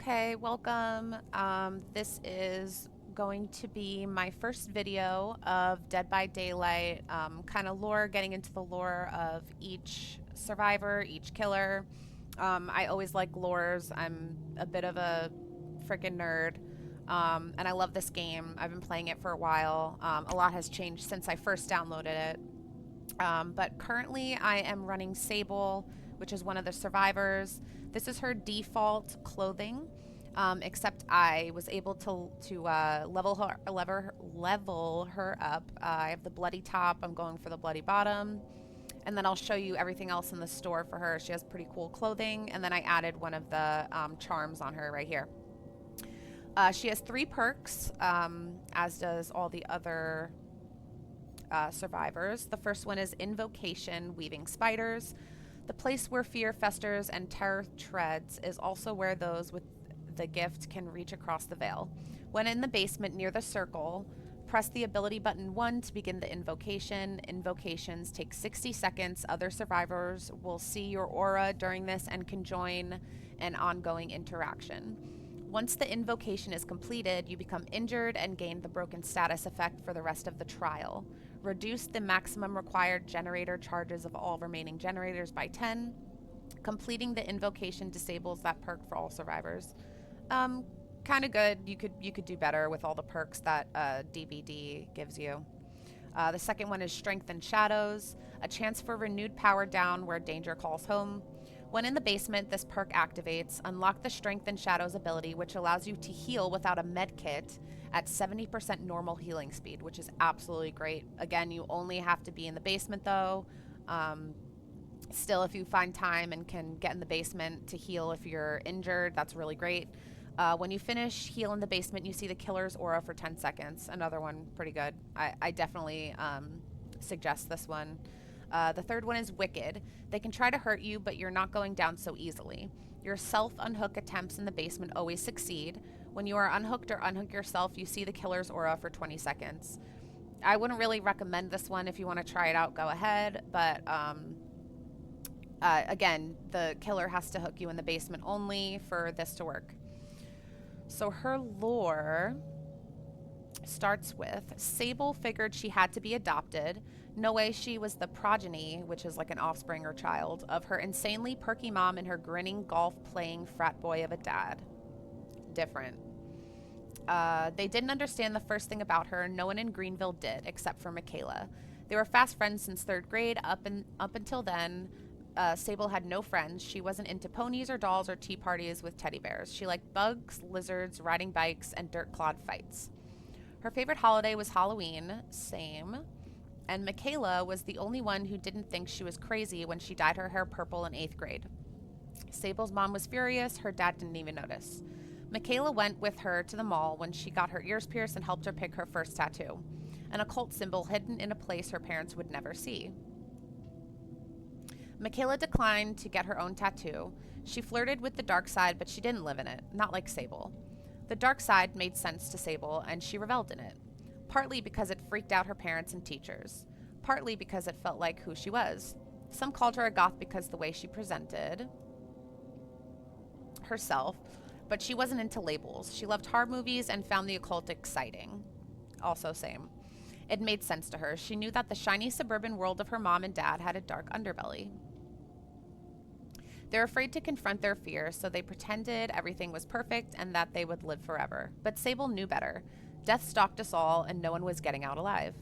Okay, welcome. This is going to be my first video of Dead by Daylight, kind of lore, getting into the lore of each survivor, each killer. I always like lores. I'm a bit of a freaking nerd, and I love this game. I've been playing it for a while. A lot has changed since I first downloaded it. But currently, I am running Sable, which is one of the survivors. This is her default clothing, except I was able to level her up. I have the bloody top. I'm going for the bloody bottom, and then I'll show you everything else in the store for her. She has pretty cool clothing, and then I added one of the charms on her right here. She has 3 perks, as does all the other survivors. The first one is Invocation, Weaving Spiders. The place where fear festers and terror treads is also where those with the gift can reach across the veil. When in the basement near the circle, press the ability button 1 to begin the invocation. Invocations take 60 seconds. Other survivors will see your aura during this and can join an ongoing interaction. Once the invocation is completed, you become injured and gain the broken status effect for the rest of the trial. Reduce the maximum required generator charges of all remaining generators by 10. Completing the invocation disables that perk for all survivors. Kind of good. You could do better with all the perks that DVD gives you. The second one is Strength and Shadows, a chance for renewed power down where danger calls home. When in the basement, this perk activates. Unlock the Strength and Shadows ability, which allows you to heal without a med kit at 70% normal healing speed, which is absolutely great. Again, you only have to be in the basement, though. Still, if you find time and can get in the basement to heal if you're injured, that's really great. When you finish heal in the basement, you see the killer's aura for 10 seconds. Another one, pretty good. I definitely suggest this one. The third one is Wicked. They can try to hurt you, but you're not going down so easily. Your self-unhook attempts in the basement always succeed. When you are unhooked or unhook yourself, you see the killer's aura for 20 seconds. I wouldn't really recommend this one. If you want to try it out, go ahead. But again, the killer has to hook you in the basement only for this to work. So her lore starts with Sable figured she had to be adopted. No way she was the progeny, which is like an offspring or child, of her insanely perky mom and her grinning golf-playing frat boy of a dad. Different. They didn't understand the first thing about her. No one in Greenville did, except for Michaela. They were fast friends since 3rd grade. Up until then, Sable had no friends. She wasn't into ponies or dolls or tea parties with teddy bears. She liked bugs, lizards, riding bikes, and dirt-clod fights. Her favorite holiday was Halloween. Same. And Michaela was the only one who didn't think she was crazy when she dyed her hair purple in 8th grade. Sable's mom was furious. Her dad didn't even notice. Michaela went with her to the mall when she got her ears pierced and helped her pick her first tattoo, an occult symbol hidden in a place her parents would never see. Michaela declined to get her own tattoo. She flirted with the dark side, but she didn't live in it, not like Sable. The dark side made sense to Sable, and she reveled in it, partly because it freaked out her parents and teachers, partly because it felt like who she was. Some called her a goth because of the way she presented herself, but she wasn't into labels. She loved horror movies and found the occult exciting. Also same. It made sense to her. She knew that the shiny suburban world of her mom and dad had a dark underbelly. They're afraid to confront their fears, so they pretended everything was perfect and that they would live forever. But Sable knew better. Death stalked us all, and no one was getting out alive.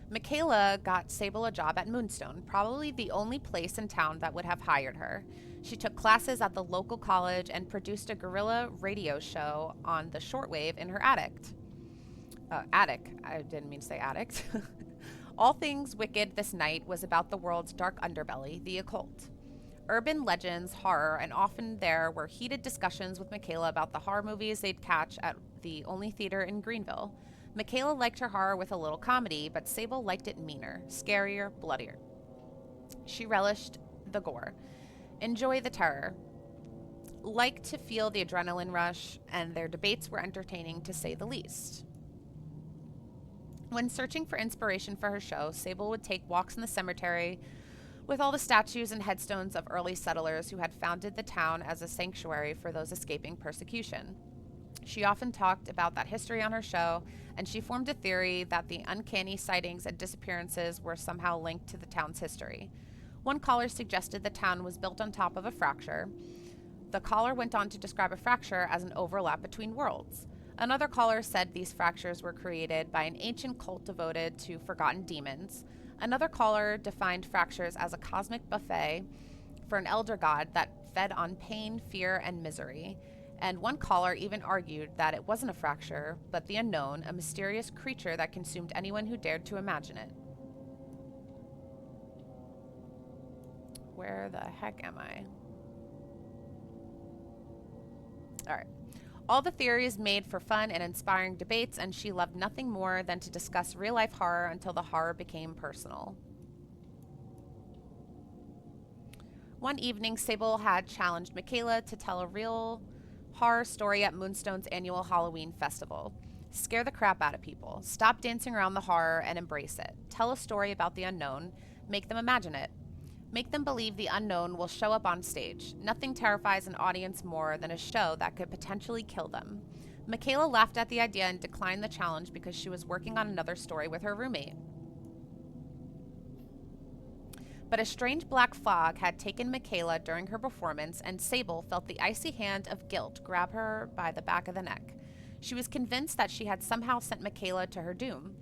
Michaela got Sable a job at Moonstone, probably the only place in town that would have hired her. She took classes at the local college and produced a guerrilla radio show on the shortwave in her attic. I didn't mean to say addict. All Things Wicked this night was about the world's dark underbelly, the occult. Urban legends, horror, and often there were heated discussions with Michaela about the horror movies they'd catch at the only theater in Greenville. Michaela liked her horror with a little comedy, but Sable liked it meaner, scarier, bloodier. She relished the gore. Enjoy the terror. Liked to feel the adrenaline rush, and their debates were entertaining to say the least. When searching for inspiration for her show, Sable would take walks in the cemetery with all the statues and headstones of early settlers who had founded the town as a sanctuary for those escaping persecution. She often talked about that history on her show, and she formed a theory that the uncanny sightings and disappearances were somehow linked to the town's history. One caller suggested the town was built on top of a fracture. The caller went on to describe a fracture as an overlap between worlds. Another caller said these fractures were created by an ancient cult devoted to forgotten demons. Another caller defined fractures as a cosmic buffet for an elder god that fed on pain, fear, and misery. And one caller even argued that it wasn't a fracture, but the unknown, a mysterious creature that consumed anyone who dared to imagine it. Where the heck am I? All right. All the theories made for fun and inspiring debates, and she loved nothing more than to discuss real-life horror until the horror became personal. One evening, Sable had challenged Michaela to tell a real horror story at Moonstone's annual Halloween festival. Scare the crap out of people. Stop dancing around the horror and embrace it. Tell a story about the unknown. Make them imagine it. Make them believe the unknown will show up on stage. Nothing terrifies an audience more than a show that could potentially kill them. Michaela laughed at the idea and declined the challenge because she was working on another story with her roommate. But a strange black fog had taken Michaela during her performance, and Sable felt the icy hand of guilt grab her by the back of the neck. She was convinced that she had somehow sent Michaela to her doom.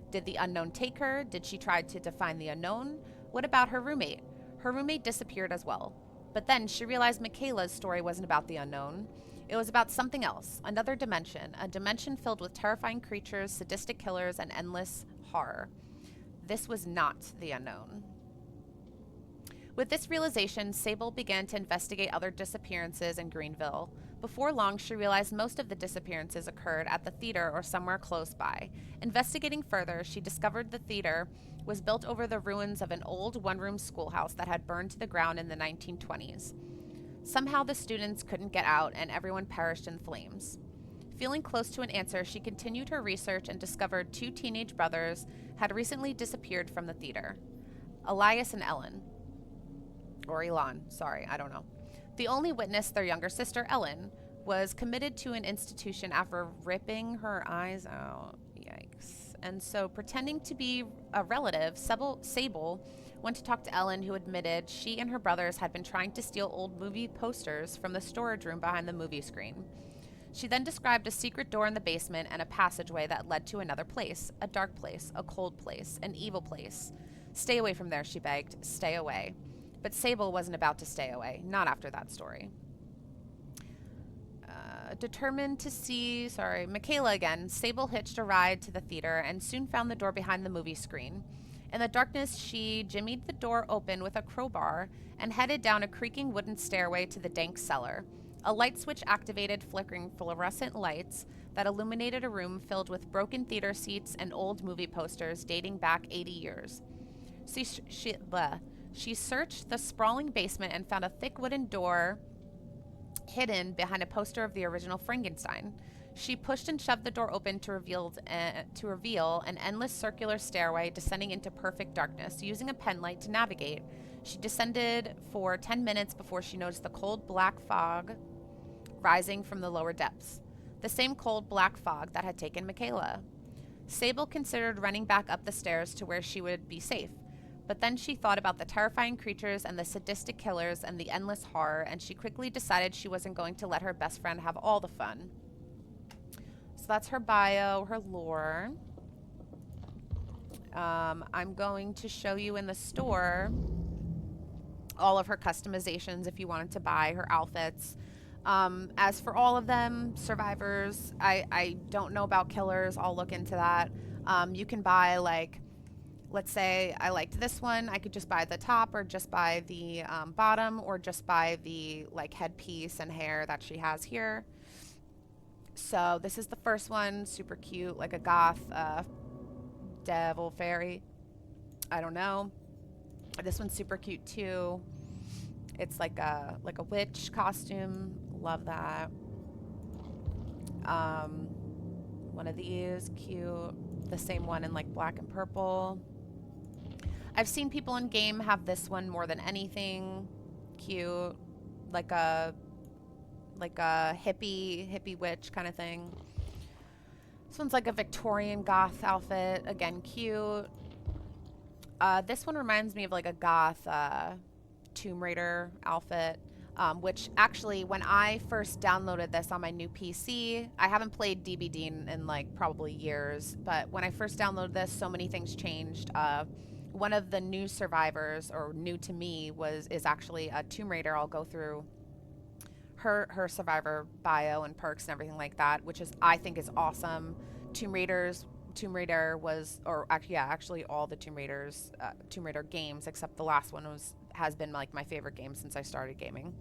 Did the unknown take her? Did she try to define the unknown? What about her roommate? Her roommate disappeared as well. But then she realized Michaela's story wasn't about the unknown. It was about something else, another dimension, a dimension filled with terrifying creatures, sadistic killers, and endless horror. This was not the unknown. With this realization, Sable began to investigate other disappearances in Greenville. Before long, she realized most of the disappearances occurred at the theater or somewhere close by. Investigating further, she discovered the theater was built over the ruins of an old one-room schoolhouse that had burned to the ground in the 1920s. Somehow the students couldn't get out and everyone perished in flames. Feeling close to an answer, she continued her research and discovered two teenage brothers had recently disappeared from the theater. Elias and Ellen. Or Elon, sorry, I don't know. The only witness, their younger sister, Ellen, was committed to an institution after ripping her eyes out. Yikes. And so, pretending to be a relative, Sable went to talk to Ellen, who admitted she and her brothers had been trying to steal old movie posters from the storage room behind the movie screen. She then described a secret door in the basement and a passageway that led to another place, a dark place, a cold place, an evil place. Stay away from there, she begged. Stay away. But Sable wasn't about to stay away, not after that story. Determined to see, Michaela again, Sable hitched a ride to the theater and soon found the door behind the movie screen. In the darkness, she jimmied the door open with a crowbar and headed down a creaking wooden stairway to the dank cellar. A light switch activated flickering fluorescent lights that illuminated a room filled with broken theater seats and old movie posters dating back 80 years. She searched the sprawling basement and found a thick wooden door hidden behind a poster of the original Frankenstein. She pushed and shoved the door open to reveal an endless circular stairway descending into perfect darkness. Using a penlight to navigate, she descended for 10 minutes before she noticed the cold black fog rising from the lower depths. The same cold black fog that had taken Michaela. Sable considered running back up the stairs to where she would be safe. But then she thought about the terrifying creatures and the sadistic killers and the endless horror, and she quickly decided she wasn't going to let her best friend have all the fun. So that's her bio, her lore. I'm going to show you in the store all of her customizations if you wanted to buy her outfits. As for all of them, survivors, I don't know about killers. I'll look into that. You can buy, like, let's say I liked this one, I could just buy the top or just buy the bottom or just buy the like headpiece and hair that she has here. So this is the first one, super cute, like a goth devil fairy. I don't know. This one's super cute too. It's like a witch costume. Love that. One of these, cute. The same one in like black and purple. I've seen people in game have this one more than anything. Cute, like a hippie witch kind of thing. This one's like a Victorian goth outfit. Again, cute. This one reminds me of like a goth Tomb Raider outfit. Which actually, when I first downloaded this on my new PC, I haven't played DBD in like probably years, but when I first downloaded this, so many things changed. One of the new survivors, or new to me, is actually a Tomb Raider. I'll go through her survivor bio and perks and everything like that, which is, I think, is awesome. Tomb Raider was, or actually, yeah, actually all the Tomb Raider games except the last one has been like my favorite game since I started gaming.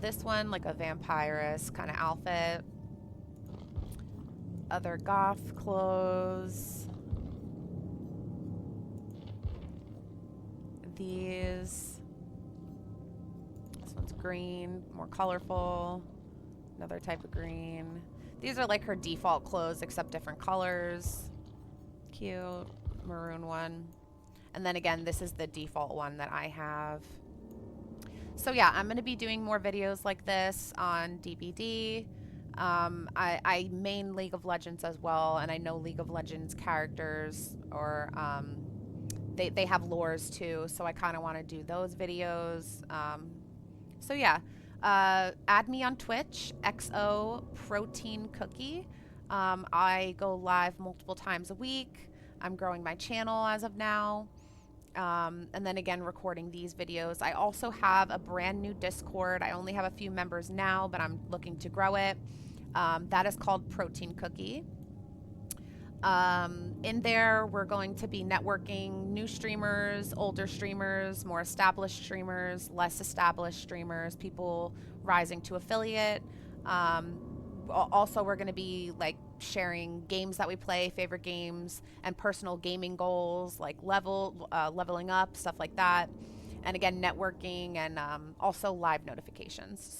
This one, like a vampiress kind of outfit. Other goth clothes. This one's green, more colorful. Another type of green. These are like her default clothes except different colors. Cute. Maroon one. And then again, this is the default one that I have. So yeah, I'm going to be doing more videos like this on DBD. I main League of Legends as well, and I know League of Legends characters, or they have lores too, so I kind of want to do those videos. So yeah, add me on Twitch, XO Protein Cookie. I go live multiple times a week. I'm growing my channel as of now. And then again, recording these videos. I also have a brand new Discord. I only have a few members now, but I'm looking to grow it. That is called Protein Cookie. In there, we're going to be networking new streamers, older streamers, more established streamers, less established streamers, people rising to affiliate. Also, we're going to be like sharing games that we play, favorite games, and personal gaming goals, like leveling up, stuff like that. And again, networking, and also live notifications.